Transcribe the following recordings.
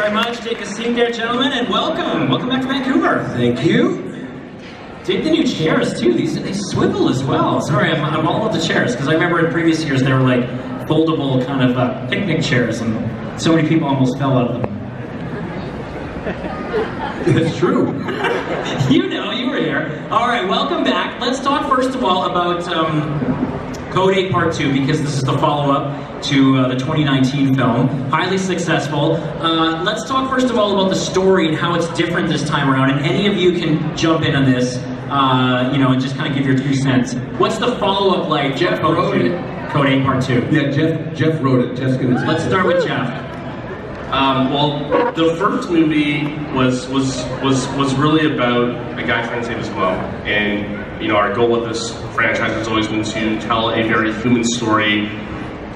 very much. Take a seat there, gentlemen, and welcome. Welcome back to Vancouver. Thank you. Dig the new chairs, too. They swivel as well. Sorry, I'm all about the chairs, because I remember in previous years they were like foldable kind of picnic chairs, and so many people almost fell out of them. That's true. You know, you were here. All right, welcome back. Let's talk first of all about Code 8 Part 2, because this is the follow-up to the 2019 film. Highly successful. Let's talk first of all about the story and how it's different this time around, and any of you can jump in on this, you know, and just kind of give your 2 cents. What's the follow-up like? Jeff wrote it. Code 8 Part 2. Yeah, Jeff wrote it. Jeff's gonna. Let's start with Jeff. Well, the first movie was really about a guy trying to save his mom, and you know, our goal with this franchise has always been to tell a very human story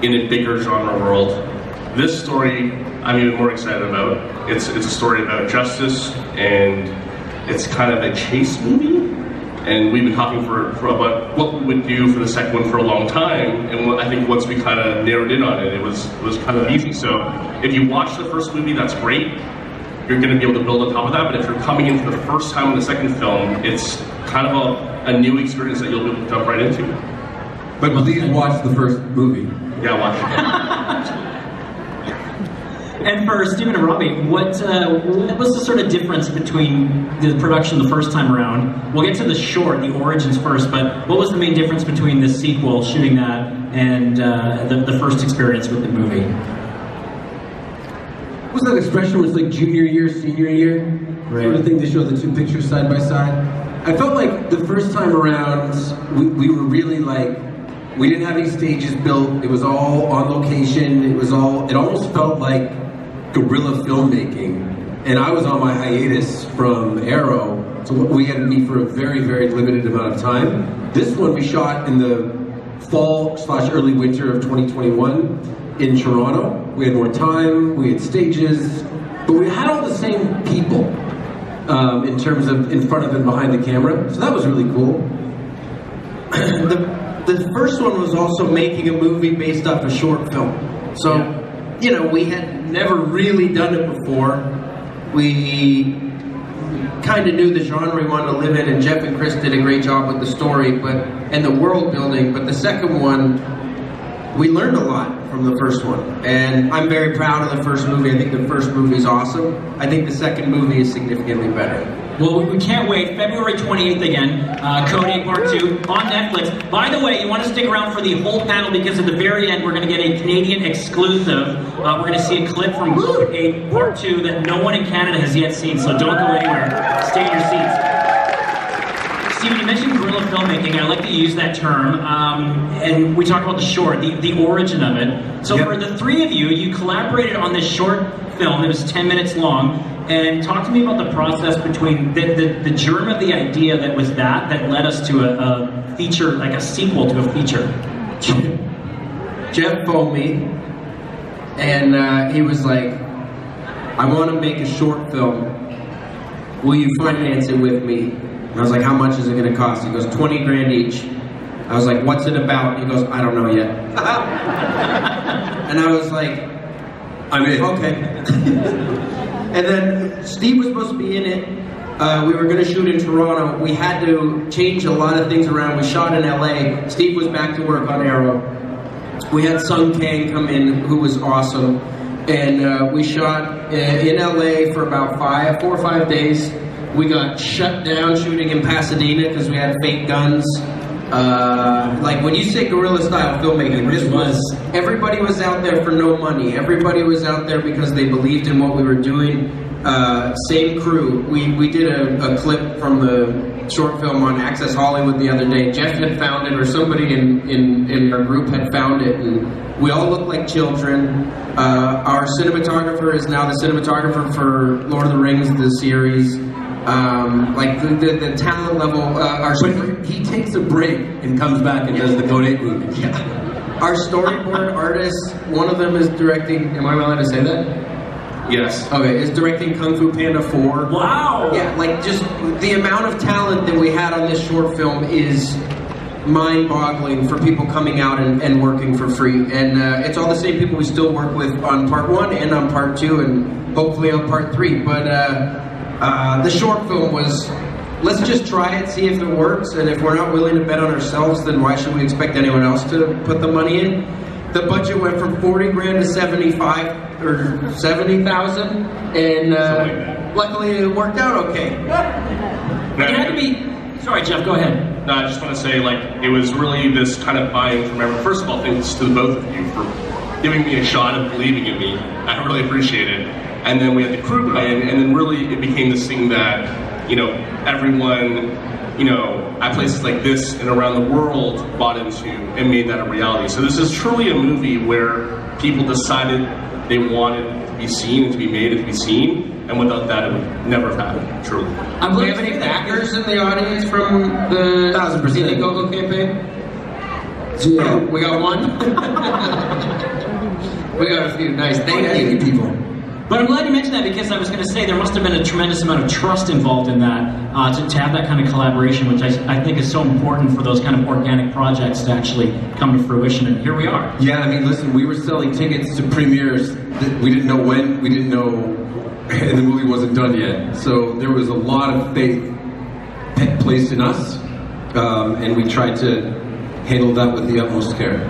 in a bigger genre world. This story I'm even more excited about. It's a story about justice, and it's kind of a chase movie. And we've been talking for about what we would do for the second one for a long time, and I think once we kind of narrowed in on it, it was kind of easy. So if you watch the first movie, that's great. You're going to be able to build on top of that. But if you're coming in for the first time in the second film, it's kind of a new experience that you'll be able to jump right into. But please watch the first movie. Yeah, watch it. And for Stephen and Robbie, what was the sort of difference between the production the first time around? We'll get to the short, the origins first, but what was the main difference between the sequel, shooting that, and the first experience with the movie? What was that expression where it's like junior year, senior year? Right. Sort of thing to show the 2 pictures side by side. I felt like the first time around, we were really like, we didn't have any stages built. It was all on location. It almost felt like guerrilla filmmaking, and I was on my hiatus from Arrow, so we had to meet for a very, very limited amount of time. This one we shot in the fall/early winter of 2021 in Toronto. We had more time, we had stages, but we had all the same people in terms of in front of and behind the camera, so that was really cool. The first one was also making a movie based off a short film, so you know, we had never really done it before. We kind of knew the genre we wanted to live in, and Jeff and Chris did a great job with the story and the world building. But the second one, we learned a lot from the first one, and I'm very proud of the first movie. I think the first movie is awesome. I think the second movie is significantly better. Well, we can't wait. February 28th again, Code 8 Part 2 on Netflix. By the way, you want to stick around for the whole panel, because at the very end we're going to get a Canadian exclusive. We're going to see a clip from Code 8 Part 2 that no one in Canada has yet seen, so don't go anywhere. Stay in your seats. Steven, you mentioned guerrilla filmmaking. I like to use that term, and we talked about the short, the origin of it. So for the 3 of you, you collaborated on this short film. It was 10 minutes long. And talk to me about the process between the germ of the idea that was that led us to a feature, like a sequel to a feature. Jeff phoned me, and he was like, I want to make a short film. Will you finance it with me? And I was like, how much is it going to cost? He goes, 20 grand each. I was like, what's it about? He goes, I don't know yet. And I was like, I'm in. Okay. And then Steve was supposed to be in it. We were going to shoot in Toronto. We had to change a lot of things around. We shot in LA. Steve was back to work on Arrow. We had Sung Kang come in, who was awesome. And we shot in LA for about 4 or 5 days. We got shut down shooting in Pasadena because we had fake guns. Like when you say guerrilla style filmmaking, this was, everybody was out there for no money. Everybody was out there because they believed in what we were doing. Same crew. We did a clip from the short film on Access Hollywood the other day. Jeff had found it, or somebody in our group had found it, and we all look like children. Our cinematographer is now the cinematographer for Lord of the Rings, the series. Like the talent level, he takes a break and comes back and does the Code 8 movie. Yeah. Our storyboard artists, one of them is directing, am I allowed to say that? Yes. Okay, is directing Kung Fu Panda 4. Wow! Yeah, like just the amount of talent that we had on this short film is mind-boggling for people coming out and working for free. And it's all the same people we still work with on part 1 and on part 2 and hopefully on part 3. But the short film was, let's just try it, see if it works, and if we're not willing to bet on ourselves, then why should we expect anyone else to put the money in? The budget went from 40 grand to 75 or 70,000, and luckily it worked out okay. It had to be. Sorry, Jeff, go ahead. No, I just want to say, like, it was really this kind of buy-in from everyone. First of all, thanks to the both of you for giving me a shot and believing in me. I really appreciate it. And then we had the crew buy-in, and then really it became this thing that, you know, everyone, you know, at places like this and around the world bought into and made that a reality. So this is truly a movie where people decided they wanted to be seen and to be made and to be seen. And without that, it would never have happened, truly. Do we have any backers in the audience from the 1000%. Indiegogo campaign? Yeah. We got one? We got a few. Nice. Thank you. People. But I'm glad you mentioned that, because I was going to say there must have been a tremendous amount of trust involved in that, to have that kind of collaboration, which I think is so important for those kind of organic projects to actually come to fruition, and here we are. Yeah, I mean, listen, we were selling tickets to premieres that we didn't know when, we didn't know, and the movie wasn't done yet. So there was a lot of faith placed in us, and we tried to handle that with the utmost care.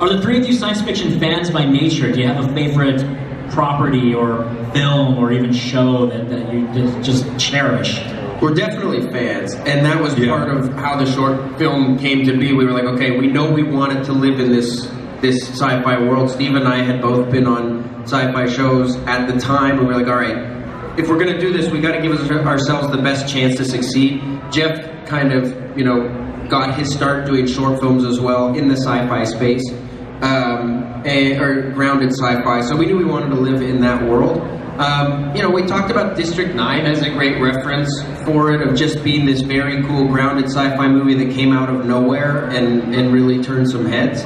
Are the three of you science fiction fans by nature? Do you have a favorite property or film or even show that you just cherish? We're definitely fans, and that was part of how the short film came to be. We were like, okay, we know we wanted to live in this sci-fi world. Steve and I had both been on sci-fi shows at the time, and we were like, all right, if we're going to do this, we got to give ourselves the best chance to succeed. Jeff kind of, you know, got his start doing short films as well in the sci-fi space, or grounded sci-fi, so we knew we wanted to live in that world. You know, we talked about District 9 as a great reference for it, of just being this very cool grounded sci-fi movie that came out of nowhere and really turned some heads.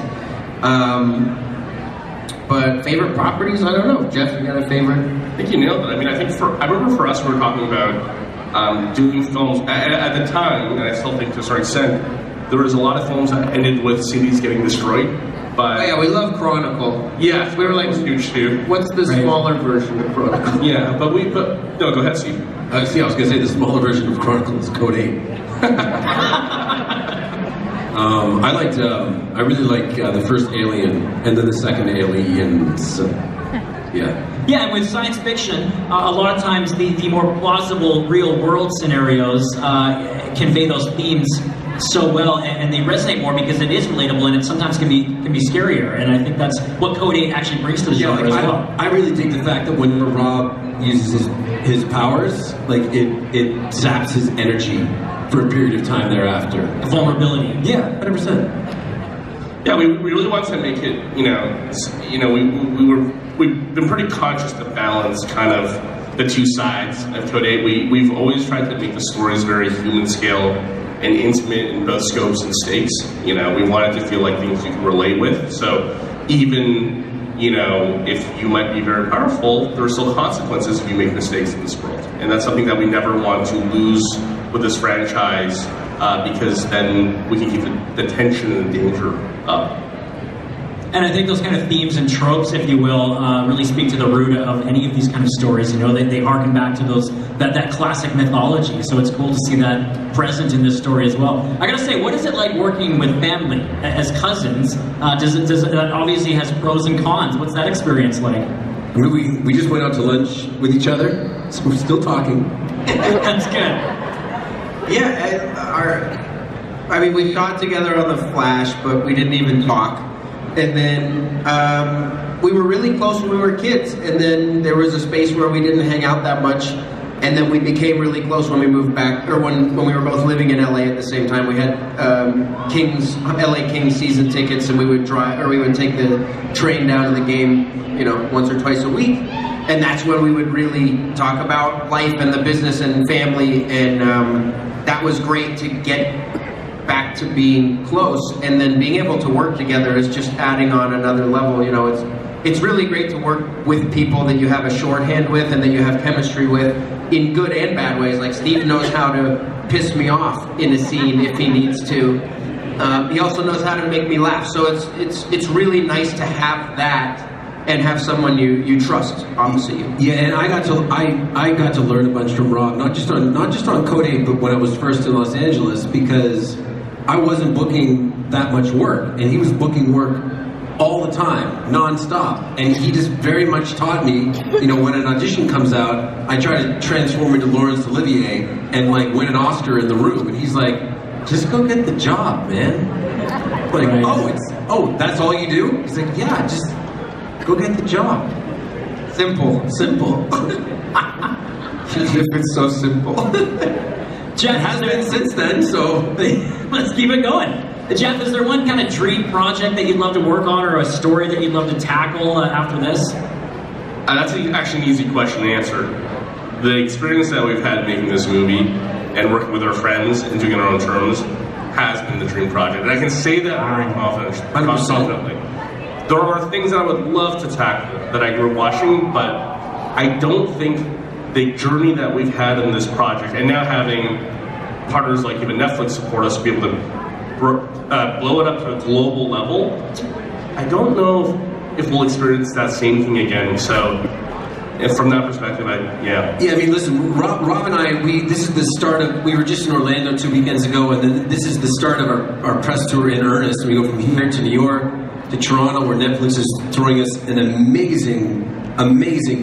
But favorite properties, I don't know. Jeff, you got a favorite? I think you nailed it. I mean, I remember for us, we were talking about doing films at the time, and I still think to a certain extent, there was a lot of films that ended with cities getting destroyed. But oh yeah, we love Chronicle. Yeah, we were like, huge too. What's the smaller version of Chronicle? Yeah, but no, go ahead, Steve. I was going to say the smaller version of Chronicle is Code 8. I really like the first Alien, and then the second Aliens. Yeah. Yeah, and with science fiction, a lot of times the more plausible real-world scenarios convey those themes so well, and they resonate more because it is relatable, and it sometimes can be scarier. And I think that's what Code 8 actually brings to the genre as well. I really dig the fact that when Rob uses his powers, like it zaps his energy for a period of time thereafter. Vulnerability. Yeah, 100%. Yeah, we really wanted to make it, we've been pretty conscious to balance kind of the two sides of Code 8. We've always tried to make the stories very human scale and intimate in both scopes and stakes. You know, we wanted to feel like things you can relate with. So even, you know, if you might be very powerful, there are still consequences if you make mistakes in this world. And that's something that we never want to lose with this franchise, because then we can keep the tension and the danger up. And I think those kind of themes and tropes, if you will, really speak to the root of any of these kind of stories. You know, they harken back to that classic mythology. So it's cool to see that present in this story as well. I gotta say, what is it like working with family as cousins? That obviously has pros and cons. What's that experience like? I mean, we just went out to lunch with each other, so we're still talking. That's good. Yeah, I mean, we got together on The Flash, but we didn't even talk. And then we were really close when we were kids, and then there was a space where we didn't hang out that much, and then we became really close when we moved back, or when we were both living in LA at the same time. We had LA Kings season tickets, and we would take the train down to the game, you know, once or twice a week, and that's when we would really talk about life and the business and family, and that was great to get back to being close, and then being able to work together is just adding on another level. You know, it's really great to work with people that you have a shorthand with and that you have chemistry with in good and bad ways. Like Steve knows how to piss me off in a scene if he needs to, He also knows how to make me laugh. So it's really nice to have that and have someone you trust opposite you. Yeah, and I got to learn a bunch from Rob, not just on Code 8, but when I was first in Los Angeles, because I wasn't booking that much work, and he was booking work all the time, non-stop. And he just very much taught me, you know, when an audition comes out, I try to transform into Laurence Olivier and like win an Oscar in the room. And he's like, just go get the job, man. Like, oh, that's all you do? He's like, yeah, just go get the job. Simple. It's so simple. Jeff Has been since then, so let's keep it going. Jeff, is there one kind of dream project that you'd love to work on, or a story that you'd love to tackle after this? That's actually an easy question to answer. The experience that we've had making this movie and working with our friends and doing it on our own terms has been the dream project. And I can say that very confidently. There are things that I would love to tackle that I grew up watching, but I don't think the journey that we've had in this project, and now having partners like even Netflix support us to be able to blow it up to a global level, I don't know if we'll experience that same thing again. So, and from that perspective, yeah. Yeah, I mean, listen, Rob and I, this is the start of, we were just in Orlando 2 weekends ago, and then this is the start of our press tour in earnest. We go from here to New York to Toronto, where Netflix is throwing us an amazing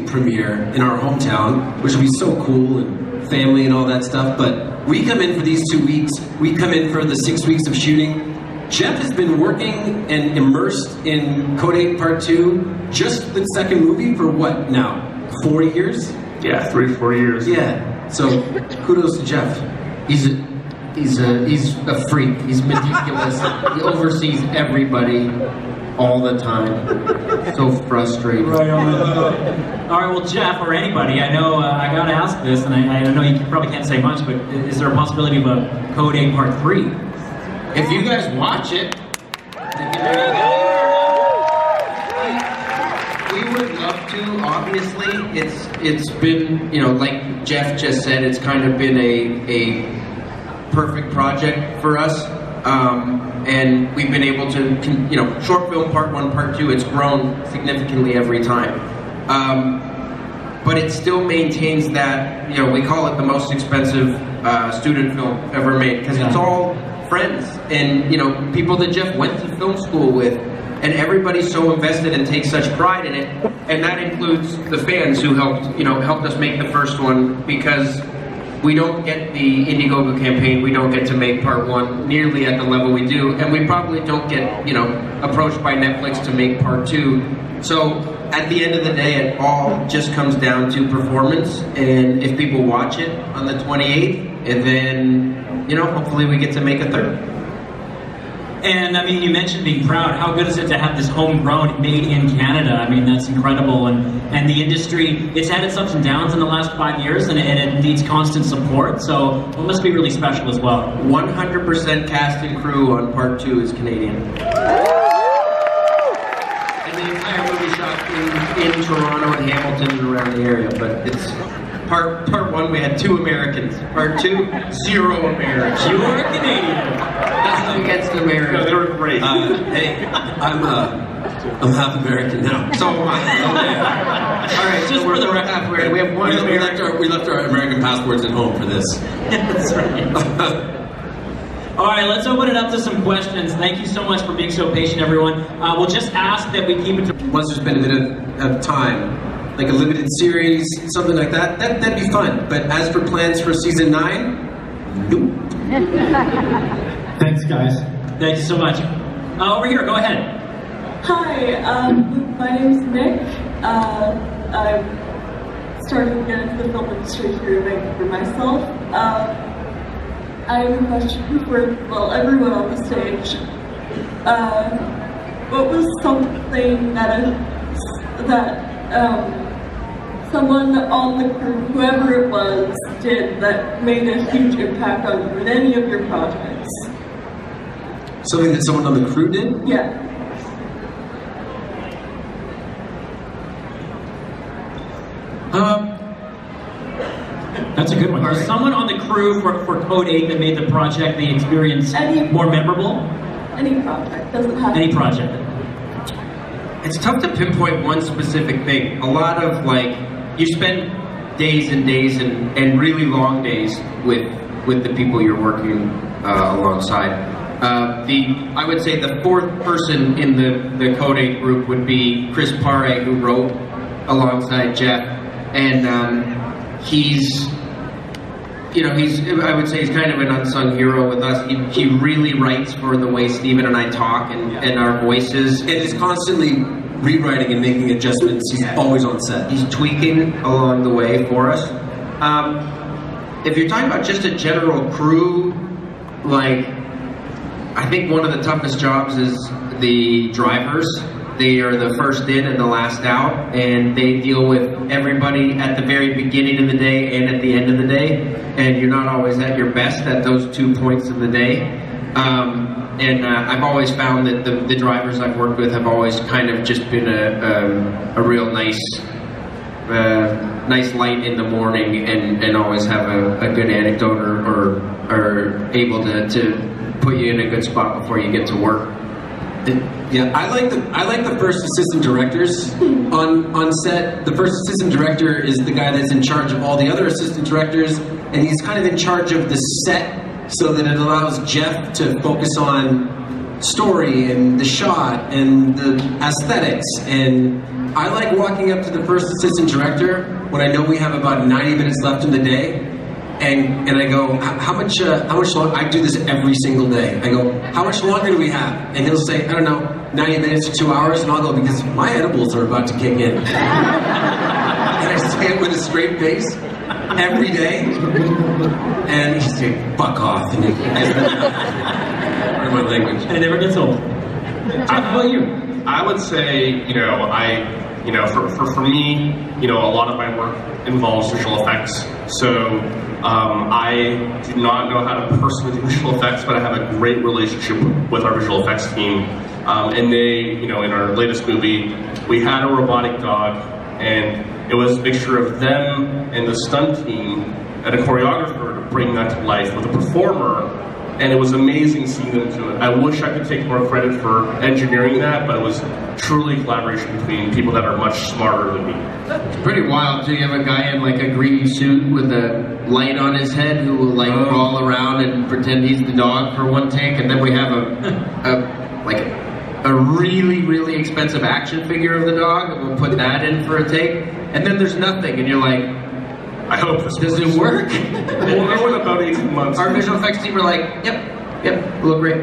premiere in our hometown, which will be so cool, and family and all that stuff. But we come in for these 2 weeks, we come in for the 6 weeks of shooting. Jeff has been working and immersed in Code 8 Part 2, just the second movie, for what now? 4 years? Yeah, 3 or 4 years. Yeah. So kudos to Jeff. He's a freak. He's meticulous. He oversees everybody all the time. So frustrating. Right on. All right, well, Jeff, or anybody, I know I gotta ask this, and I know you probably can't say much, but is there a possibility of a Code 8 Part 3? If you guys watch it, we would love to. Obviously, it's been, you know, like Jeff just said, it's kind of been a perfect project for us, and we've been able to, you know, short film Part 1, Part 2. It's grown significantly every time, but it still maintains that, you know, we call it the most expensive student film ever made, because it's all friends and, you know, people that Jeff went to film school with, and everybody's so invested and takes such pride in it, and that includes the fans who helped us make the first one, because we don't get the Indiegogo campaign, we don't get to make Part 1 nearly at the level we do, and we probably don't get, you know, approached by Netflix to make Part 2. So at the end of the day, it all just comes down to performance, and if people watch it on the 28th, and then, you know, hopefully we get to make a third. And I mean, you mentioned being proud. How good is it to have this homegrown, made in Canada? I mean, that's incredible. And the industry, it's had its ups and downs in the last 5 years, and it needs constant support. So it must be really special as well. 100% cast and crew on Part 2 is Canadian. And the entire movie shot in Toronto and Hamilton and around the area. But it's Part 1, we had 2 Americans. Part 2, 0 Americans. You are Canadian. Nothing against America. No, they were great. Hey, I'm half American now. So am I. All right, Just so we're for the both record. half American. We have one American. We left our American passports at home for this. That's right. All right, let's open it up to some questions. Thank you so much for being so patient, everyone. We'll just ask that we keep it to... Once there's been a bit of time, like a limited series, something like that, that'd be fun. But as for plans for season 9, nope. Thanks, guys. Thank you so much. Over here, go ahead. Hi, my name's Nick. I'm starting to get into the film industry here in Vancouver myself. I have a question for, well, everyone on the stage. What was something that someone on the crew, whoever it was, did that made a huge impact on you in any of your projects? Something that someone on the crew did? Yeah. That's a good one. Or someone on the crew for Code 8 that made the project, the experience more memorable? Any project, doesn't have Any project. It's tough to pinpoint one specific thing. A lot of you spend days and days and really long days with the people you're working alongside. I would say the fourth person in the Code 8 group would be Chris Pare, who wrote alongside Jeff, and he's I would say he's kind of an unsung hero with us. He really writes for the way Steven and I talk and our voices. And is constantly rewriting and making adjustments. He's always on set. He's tweaking along the way for us. If you're talking about just a general crew, I think one of the toughest jobs is the drivers. They are the first in and the last out, and they deal with everybody at the very beginning of the day and at the end of the day, and you're not always at your best at those 2 points of the day. I've always found that the drivers I've worked with have always kind of just been a real nice light in the morning, and always have a good anecdote or able to put you in a good spot before you get to work. Yeah, I like the first assistant directors on set. The first assistant director is the guy that's in charge of all the other assistant directors, and he's kind of in charge of the set, so that it allows Jeff to focus on story and the shot and the aesthetics. And I like walking up to the first assistant director when I know we have about 90 minutes left in the day, and I go, how much longer? I do this every single day. I go, how much longer do we have? And he'll say, I don't know, 90 minutes or 2 hours, and I'll go, because my edibles are about to kick in. And I say it with a straight face every day, and he says, fuck off. And my language. And it never gets old. How about you? I would say, for me, a lot of my work involves visual effects. So I do not know how to personally do visual effects, but I have a great relationship with our visual effects team. And they, in our latest movie, we had a robotic dog, and it was a mixture of them and the stunt team and a choreographer to bring that to life with a performer. And it was amazing seeing them do it. I wish I could take more credit for engineering that, but it was truly collaboration between people that are much smarter than me. It's pretty wild. So you have a guy in a green suit with a light on his head who will crawl around and pretend he's the dog for one take, and then we have a really, really expensive action figure of the dog, and we'll put that in for a take, and then there's nothing, and you're like, I hope this does it work? We'll go in about 18 months. Our visual effects team were like, yep, look great.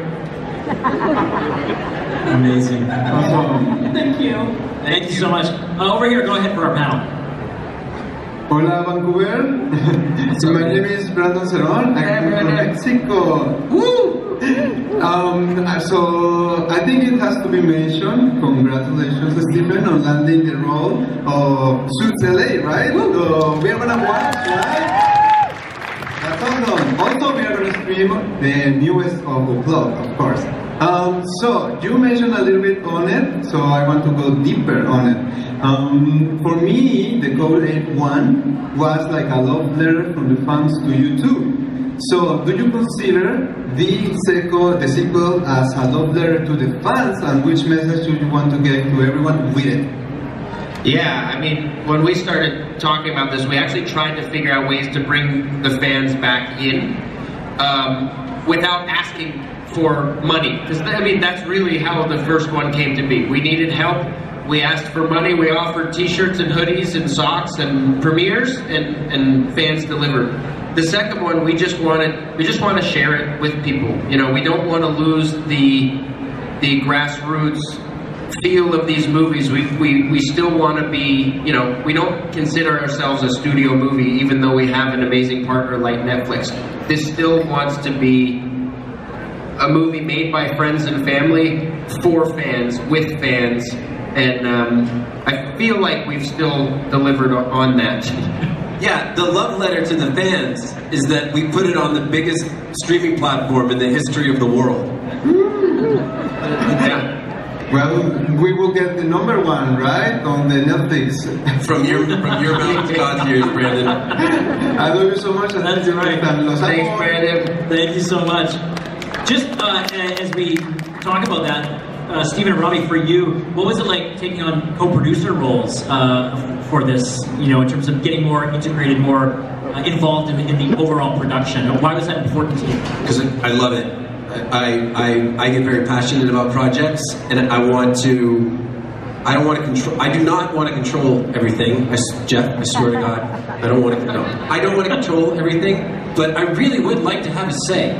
Amazing. Thank you. Thank you so much. Over here, go ahead for our panel. Hola, Vancouver. My name is Brandon Ceron. I'm from Mexico. Woo! So I think it has to be mentioned. Congratulations, Stephen, on landing the role of Suits LA, right? So we are gonna watch, right? That's awesome. Also, we are gonna stream the newest of the club, of course. So you mentioned a little bit on it, so I want to go deeper on it. For me, the Code 8-1 was like a love letter from the fans to you too. So, do you consider the sequel as a love letter to the fans, and which message do you want to get to everyone with it? Yeah, I mean, when we started talking about this, we actually tried to figure out ways to bring the fans back in without asking for money. Because, I mean, that's really how the first one came to be. We needed help. We asked for money. We offered t-shirts and hoodies and socks and premieres, and fans delivered. The second one, we just want to share it with people. We don't want to lose the grassroots feel of these movies. We still want to be, we don't consider ourselves a studio movie, even though we have an amazing partner like Netflix. This still wants to be a movie made by friends and family, for fans, with fans, and I feel like we've still delivered on that. Yeah, the love letter to the fans is that we put it on the biggest streaming platform in the history of the world. Yeah. Well, we will get the #1, right, on the Netflix. From your mouth to God's ears, Brandon. I love you so much. That's right. Thanks, Brandon. Thank you so much. Just as we talk about that. Stephen and Robbie, for you, what was it like taking on co-producer roles for this, you know, in terms of getting more integrated, more involved in the overall production? Why was that important to you? Because I love it. I get very passionate about projects, and I don't want to control. I do not want to control everything. Jeff, I swear to God, I don't want to. No, I don't want to control everything, but I really would like to have a say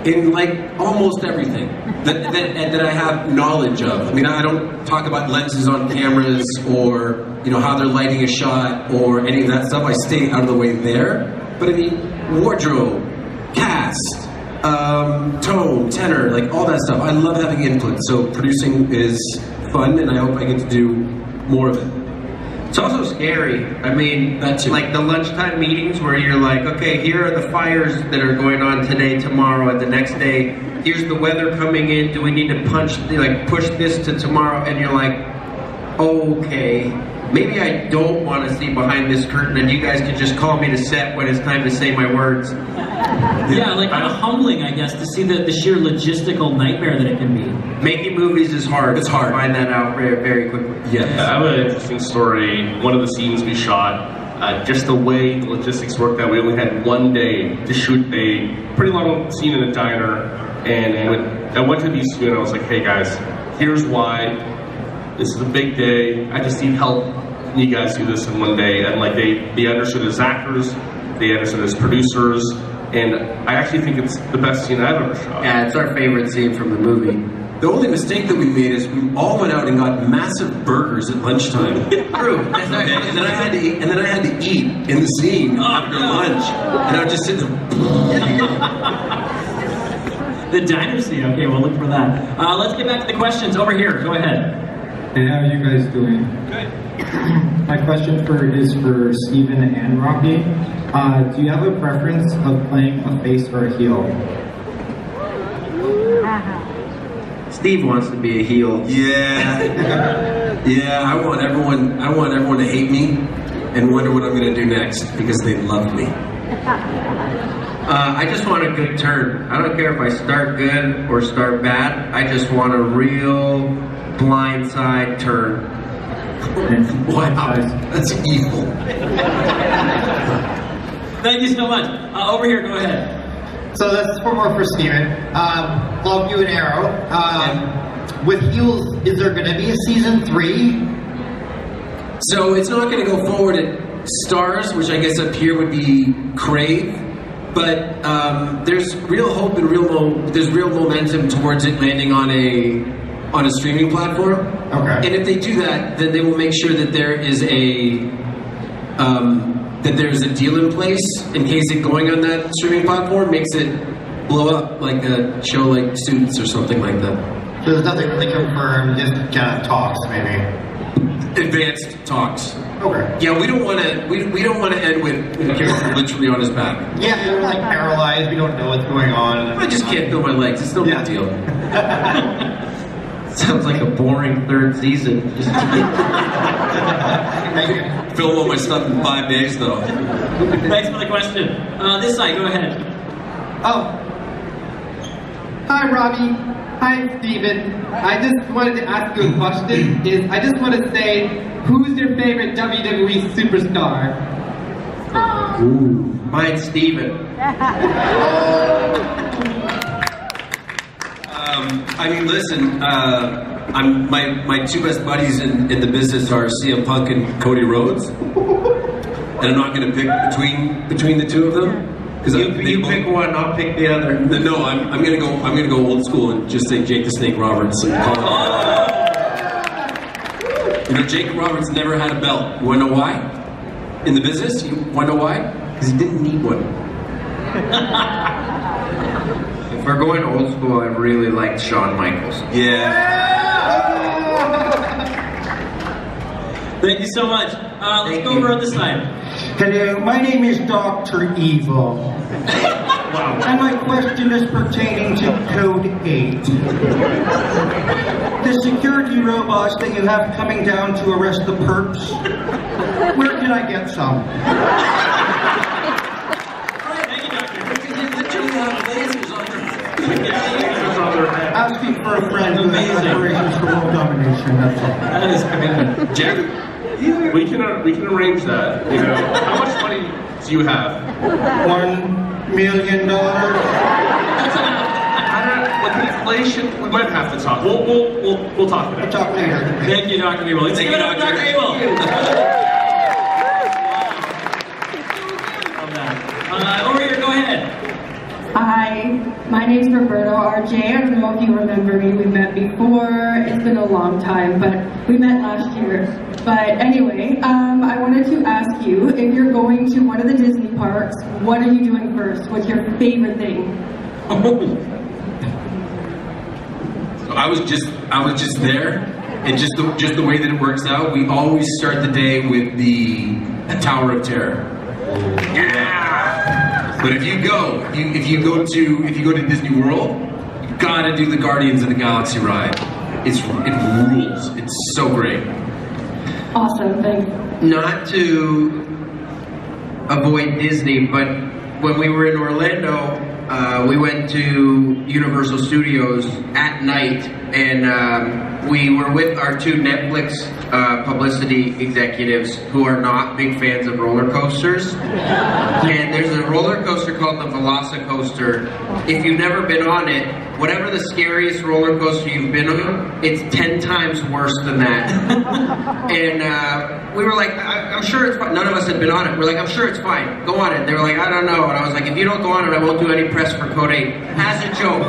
in like almost everything that I have knowledge of. I mean, I don't talk about lenses on cameras or how they're lighting a shot or any of that stuff. I stay out of the way there. But I mean, wardrobe, cast, tone, tenor, like all that stuff. I love having input. So producing is fun, and I hope I get to do more of it. It's also scary. I mean, That too. like the lunchtime meetings where you're like, okay, here are the fires that are going on today, tomorrow, and the next day. Here's the weather coming in. Do we need to push this to tomorrow? And you're like, okay, maybe I don't want to see behind this curtain, and you guys can just call me to set when it's time to say my words. Yeah, like kind of humbling, I guess, to see the sheer logistical nightmare that it can be. Making movies is hard. It's hard. I find that out very, very quickly. Yes. I have an interesting story. One of the scenes we shot, just the way the logistics worked out, we only had one day to shoot a pretty long scene in a diner, and I went to these two and I was like, hey guys, here's why. This is a big day. I just need help. Can you guys do this in one day? And like they understood as actors, they understood as producers, and I actually think it's the best scene I've ever shot. Yeah, it's our favorite scene from the movie. The only mistake that we made is we all went out and got massive burgers at lunchtime. True. And then I had to eat. And then I had to eat in the scene after lunch, and I would just sit there. The diner scene. Okay, we'll look for that. Let's get back to the questions. Over here. Go ahead. Hey, how are you guys doing? Good. My question is for Stephen and Rocky. Do you have a preference of playing a face or a heel? Steve wants to be a heel. Yeah, yeah. I want everyone to hate me and wonder what I'm going to do next because they love me. I just want a good turn. I don't care if I start good or start bad. I just want a real blindside turn. Wow, that's evil. Thank you so much. Over here. Go ahead. So this is more for Steven. Love you and Arrow. With Heels, is there going to be a season 3? So it's not going to go forward at Stars, which I guess up here would be Crave. But there's real hope and there's real momentum towards it landing on a streaming platform. Okay. And if they do that, then they will make sure that there is there's a deal in place in case it going on that streaming platform makes it blow up like a show like Suits or something like that. So there's nothing really confirmed, just kind of talks, maybe. Advanced talks. Okay. Yeah, we don't want to end with a character literally on his back. Yeah, we're like paralyzed. We don't know what's going on. I just can't feel my legs. It's no big deal. Sounds like a boring third season. Thank you. Film all my stuff in 5 days, though. Thanks for the question. This side. Go ahead. Oh. Hi, Robbie. Hi, Steven. I just wanted to ask you a question. I just want to say, who's your favorite WWE superstar? Ooh. Mine's Steven. I mean, listen. My two best buddies in the business are CM Punk and Cody Rhodes, and I'm not going to pick between the two of them because You pick one, I'll pick the other. No, I'm gonna go old school and just say Jake the Snake Roberts. And call it. Jake Roberts never had a belt. You wanna know why? In the business, you wanna know why? Because he didn't need one. If we're going old school, I really liked Shawn Michaels. Yeah. Thank you so much. Let's go over on this side. Hello, my name is Dr. Evil. Wow. And my question is pertaining to Code 8. The security robots that you have coming down to arrest the perps, where can I get some? Thank you, Doctor. They literally have lasers on their Lasers on their head. Ask the for a friend. Amazing. Aspirations for world domination, that's all. That is commitment. Jeff, we can arrange that. You know, how much money do you have? $1 million. That's enough. With inflation, we might have to talk. We'll talk about it. Talk later. Thank you, Dr. Abel. Let's give it up, Dr. Abel. Over here, go ahead. Hi, my name's Roberto RJ. I don't know if you remember me. We met before. It's been a long time, but we met last year. But anyway, I wanted to ask you, if you're going to one of the Disney parks, what are you doing first? What's your favorite thing? So I was just there, and just the way that it works out, we always start the day with the Tower of Terror. Yeah. But if you go to Disney World, you gotta do the Guardians of the Galaxy ride. It rules. It's so great. Awesome, thanks. Not to avoid Disney, but when we were in Orlando, we went to Universal Studios at night, and we were with our two Netflix publicity executives who are not big fans of roller coasters. And there's a roller coaster called the Velocicoaster. If you've never been on it, whatever the scariest roller coaster you've been on, it's 10 times worse than that. And we were like, I'm sure it's fine. None of us had been on it. We're like, I'm sure it's fine. Go on it. They were like, I don't know. And I was like, if you don't go on it, I won't do any press for Code 8. As a joke.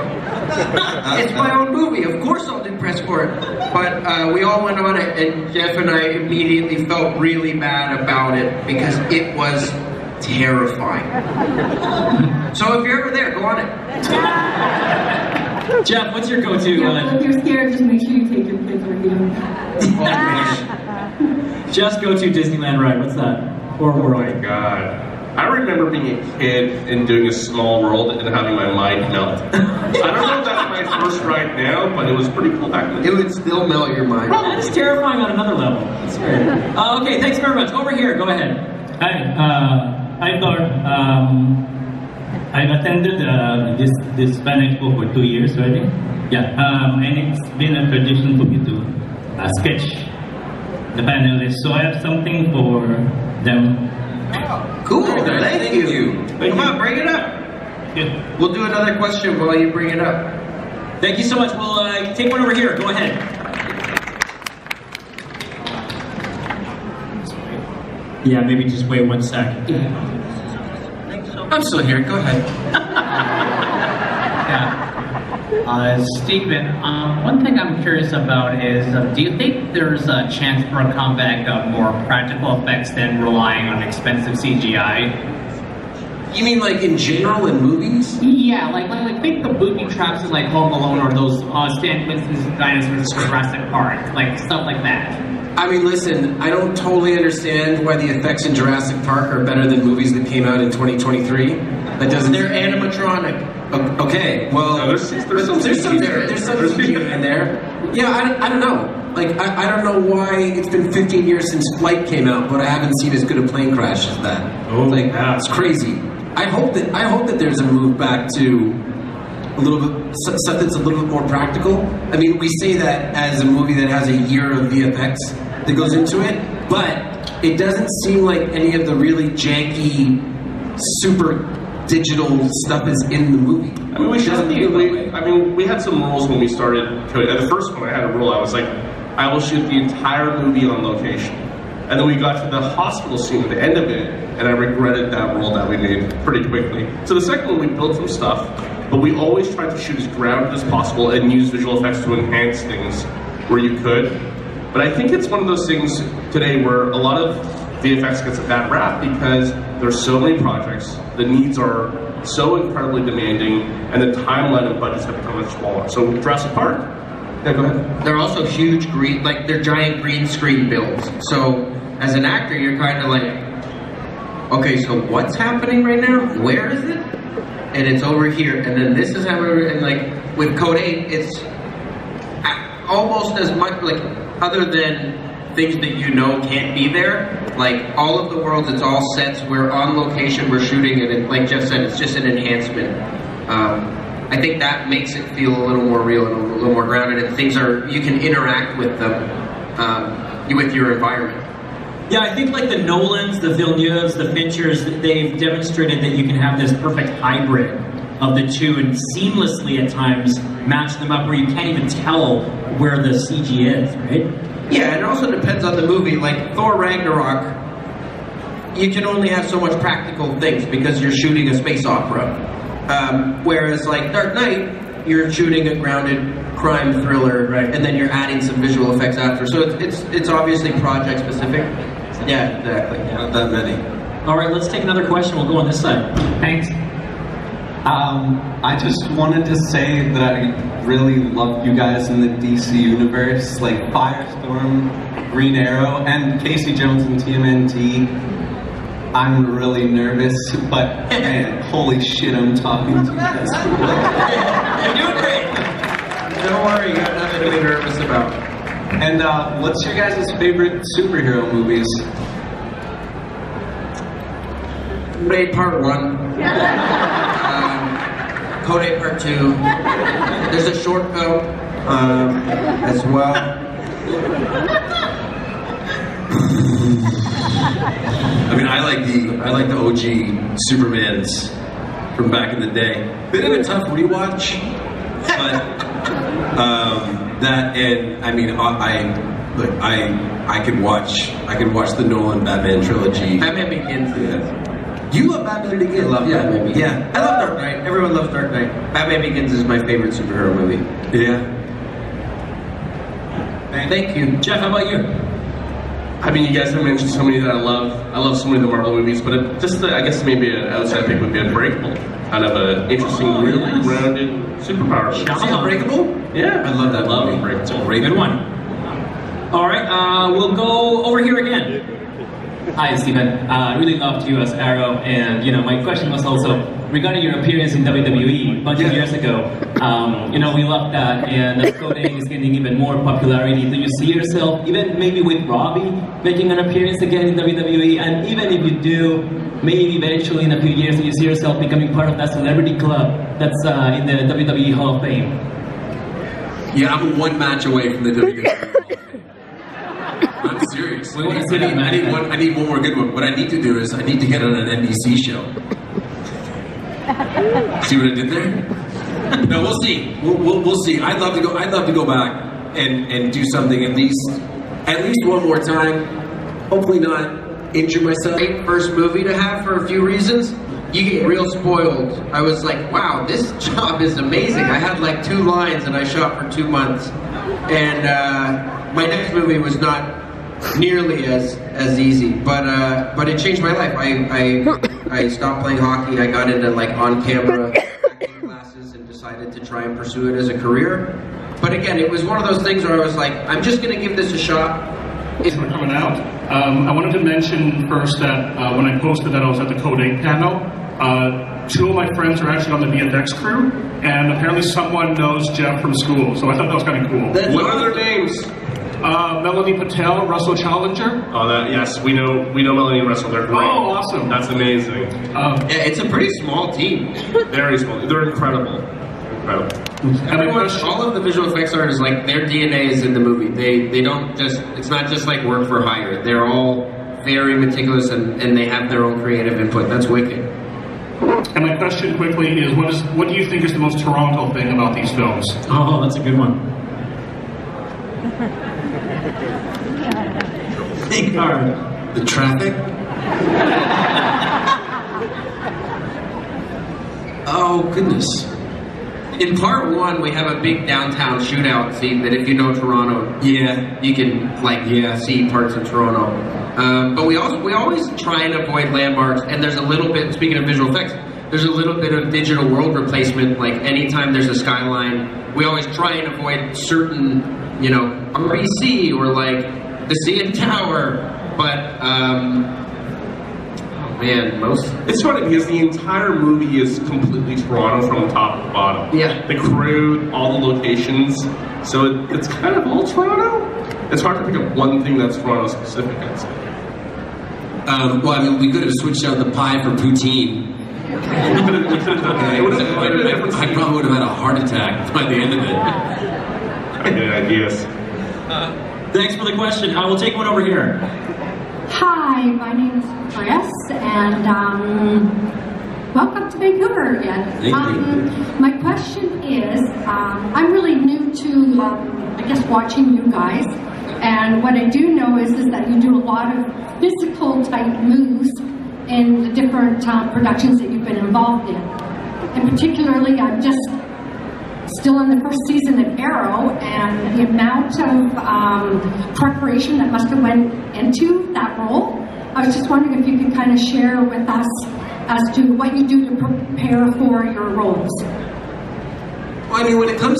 It's my own movie. Of course I'll do press for it. But we all went on it, and Jeff and I immediately felt really bad about it because it was terrifying. So if you're ever there, go on it. Jeff, what's your go-to? Yeah, well, if you're scared, just make sure you take your kids with you. Jeff's go-to Disneyland ride, what's that? Or world? Oh my god. I remember being a kid and doing a Small World and having my mind melt. I don't know if that's my first ride now, but it was pretty cool back then. It would still melt your mind. Well, that is terrifying on another level. That's great. Okay, thanks very much. Over here, go ahead. Hi, I thought I've attended this Fan Expo for 2 years already. Yeah, and it's been a tradition for me to sketch the panelists. So I have something for them. Cool, thank you. Come on, bring it up. Yeah. We'll do another question while you bring it up. Thank you so much. We'll take one over here. Go ahead. Yeah, maybe just wait 1 sec. I'm still here. Go ahead. Stephen, one thing I'm curious about is, do you think there's a chance for a comeback of more practical effects than relying on expensive CGI? You mean like in general in movies? Yeah, like think the booby traps in like Home Alone or those Stan Winston's Dinosaurs from Jurassic Park, like stuff like that. I mean, listen, I don't totally understand why the effects in Jurassic Park are better than movies that came out in 2023. That doesn't. They're animatronic. Okay, well, there's some CGI in there. Yeah, I don't know. Like, I don't know why it's been 15 years since Flight came out, but I haven't seen as good a plane crash as that. Oh, like, yeah. It's crazy. I hope that there's a move back to a little bit stuff that's a little bit more practical. I mean, we say that as a movie that has a year of VFX that goes into it, but it doesn't seem like any of the really janky, super digital stuff is in the movie. I mean, we had some rules when we started. At the first one, I had a rule. I was like, I will shoot the entire movie on location. And then we got to the hospital scene at the end of it, and I regretted that rule that we made pretty quickly. So the second one, we built some stuff, but we always tried to shoot as grounded as possible and use visual effects to enhance things where you could. But I think it's one of those things today where a lot of VFX gets a bad rap because there's so many projects, the needs are so incredibly demanding, and the timeline and budgets have become much smaller. So Jurassic Park, yeah, go ahead. They're also huge they're giant green screen builds. So as an actor, you're kind of like, okay, so what's happening right now? Where is it? And it's over here, and then this is happening, and like with Code 8, it's almost as much like, other than things that you know can't be there, like all of the worlds, it's all sets, we're on location, we're shooting it, and like Jeff said, it's just an enhancement. I think that makes it feel a little more real and a little more grounded, and things are, you can interact with them, with your environment. Yeah, I think like the Nolans, the Villeneuves, the Finchers, they've demonstrated that you can have this perfect hybrid of the two and seamlessly at times match them up where you can't even tell where the CG is, right? Yeah, and it also depends on the movie. Like Thor Ragnarok, you can only have so much practical things because you're shooting a space opera. Whereas like Dark Knight, you're shooting a grounded crime thriller, right? And then you're adding some visual effects after. So it's obviously project specific. Yeah, exactly. Yeah. Not that many. All right, let's take another question. We'll go on this side. Thanks. I just wanted to say that I really love you guys in the DC universe, like Firestorm, Green Arrow, and Casey Jones and TMNT. I'm really nervous, but man, holy shit, I'm talking to you guys. You're doing great. Don't worry, you got nothing to be nervous about. And what's your guys' favorite superhero movies? Raid Part 1. Code 8 Part 2. There's a short film as well. I mean, I like the OG Supermans from back in the day. Bit of a tough rewatch, but that, and I mean, I could watch the Nolan Batman trilogy. Batman Begins. Yeah. You love Batman Begins. I love Batman Begins. Yeah, I love Dark Knight. Everyone loves Dark Knight. Batman Begins is my favorite superhero movie. Yeah. Thank you, Jeff. How about you? I mean, you guys have mentioned so many that I love. I love so many of the Marvel movies, but I guess maybe an outside pick would be Unbreakable. Kind of an interesting, really grounded superpower movie. Unbreakable? Yeah. I love that movie. Unbreakable. It's a great good one. All right, we'll go over here again. Hi, Steven. I really loved you as Arrow, and my question was also regarding your appearance in WWE a bunch of years ago. We loved that, and as Code 8 is getting even more popularity, do you see yourself, even maybe with Robbie, making an appearance again in WWE? And even if you do, maybe eventually in a few years, do you see yourself becoming part of that celebrity club that's in the WWE Hall of Fame? Yeah, I'm one match away from the WWE Hall of Fame. I'm serious. I need one more good one. What I need to do is I need to get on an NBC show. See what I did there? No, we'll see. We'll see. I'd love to go back and do something at least one more time. Hopefully not injure myself. Great first movie to have for a few reasons. You get real spoiled. I was like, wow, this job is amazing. I had like 2 lines and I shot for 2 months. And my next movie was not nearly as easy, but it changed my life. I stopped playing hockey. I got into like on-camera acting classes and decided to try and pursue it as a career. But again, it was one of those things where I was like, I'm just going to give this a shot. It's coming out. I wanted to mention first that when I posted that I was at the Code 8 panel, 2 of my friends are actually on the VFX crew, and apparently someone knows Jeff from school, so I thought that was kind of cool. What are their names? Melanie Patel, Russell Challenger. Oh, yes, we know Melanie and Russell. They're great. Oh, awesome. That's amazing. Yeah, it's a pretty small team. Very small. They're incredible. Incredible. All of the visual effects artists, like their DNA is in the movie. They don't just, it's not just like work for hire. They're all very meticulous and they have their own creative input. That's wicked. And my question quickly is, what do you think is the most Toronto thing about these films? Oh, that's a good one. The traffic? Oh, goodness. In part 1, we have a big downtown shootout scene that if you know Toronto, you can see parts of Toronto. But we always try and avoid landmarks, and there's a little bit, speaking of visual effects, there's a little bit of digital world replacement. Like anytime there's a skyline, we always try and avoid certain, RBC or like the CN Tower. But it's funny because the entire movie is completely Toronto from top to bottom. Yeah. The crew, all the locations. So it's kind of all Toronto. It's hard to pick up one thing that's Toronto specific, I'd say. Well, I mean, we could have switched out the pie for poutine. I probably would have had a heart attack by the end of it. I get ideas. Thanks for the question. We'll take one over here. Hi, my name is Chris, and welcome to Vancouver again. My question is, I'm really new to, I guess, watching you guys, and what I do know is that you do a lot of physical type moves in the different productions that you've been involved in. And particularly, I'm just still in the first season of Arrow, and the amount of preparation that must have went into that role. I was just wondering if you could kind of share with us as to what you do to prepare for your roles. Well, I mean, when it comes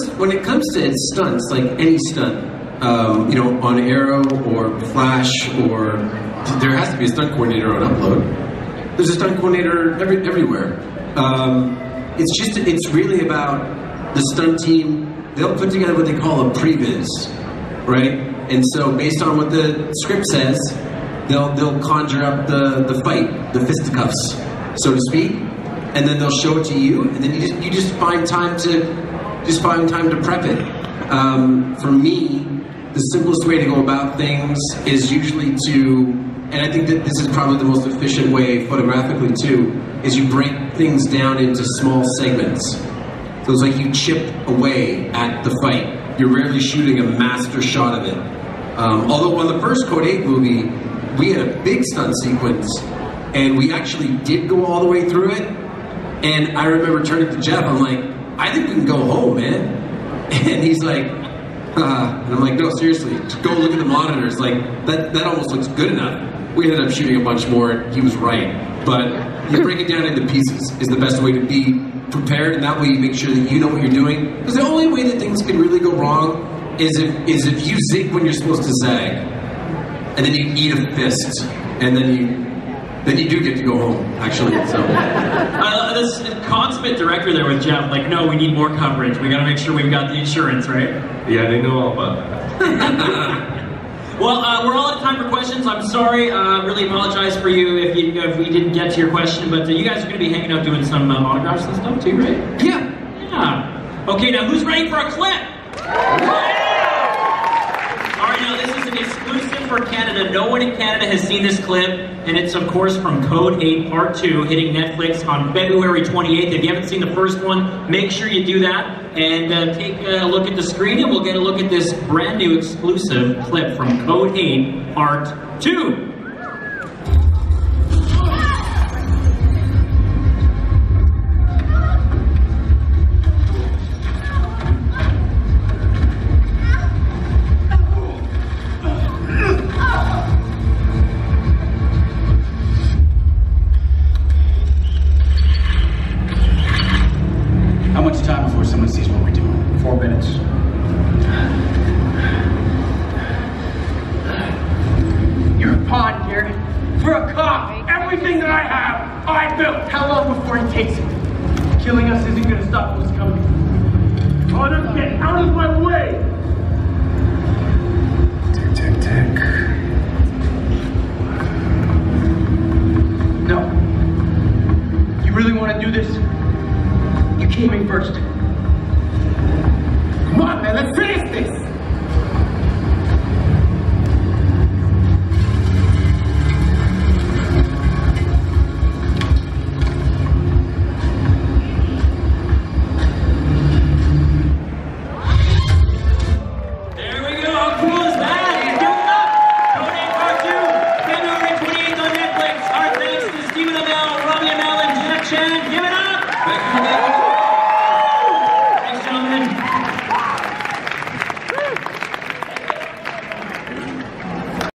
to stunts, like any stunt, you know, on Arrow or Flash, or there has to be a stunt coordinator on Upload. There's a stunt coordinator everywhere. It's really about the stunt team. They'll put together what they call a previs, right? And so based on what the script says, they'll conjure up the fight, the fisticuffs, so to speak, and then they'll show it to you, and then you just find time to prep it. For me, the simplest way to go about things is usually and I think that this is probably the most efficient way photographically too, is you break things down into small segments. So it's like you chip away at the fight. You're rarely shooting a master shot of it. Although on the first Code 8 movie, we had a big stunt sequence, and we actually did go all the way through it. And I remember turning to Jeff, I'm like, I think we can go home, man. And he's like, and I'm like, no, seriously, just go look at the monitors. Like, that almost looks good enough. We ended up shooting a bunch more, he was right. But you break it down into pieces is the best way to be prepared, and that way you make sure that you know what you're doing. Because the only way that things can really go wrong is if you zig when you're supposed to zag, and then you eat a fist, and then you do get to go home, actually. So. This consummate director there with Jeff, like, no, we need more coverage. We got to make sure we've got the insurance, right? Yeah, they know all about that. Well, we're all out of time for questions. I'm sorry. Really apologize for you if we didn't get to your question, but you guys are going to be hanging out doing some autographs and stuff too, right? Yeah. Yeah. Okay, now who's ready for a clip? All right, now this is an exclusive for Canada. No one in Canada has seen this clip, and it's of course from Code 8 Part 2, hitting Netflix on February 28th. If you haven't seen the first one, make sure you do that and take a look at the screen, and we'll get a look at this brand new exclusive clip from Code 8 Part 2. How much time before someone sees what we're doing? 4 minutes. You're a pawn here. For a cop. Everything that I have, I built. How long before he takes it? Killing us isn't gonna stop what's coming. Honor, get out of my way! Tick, tick, tick. No. You really want to do this? You came in first.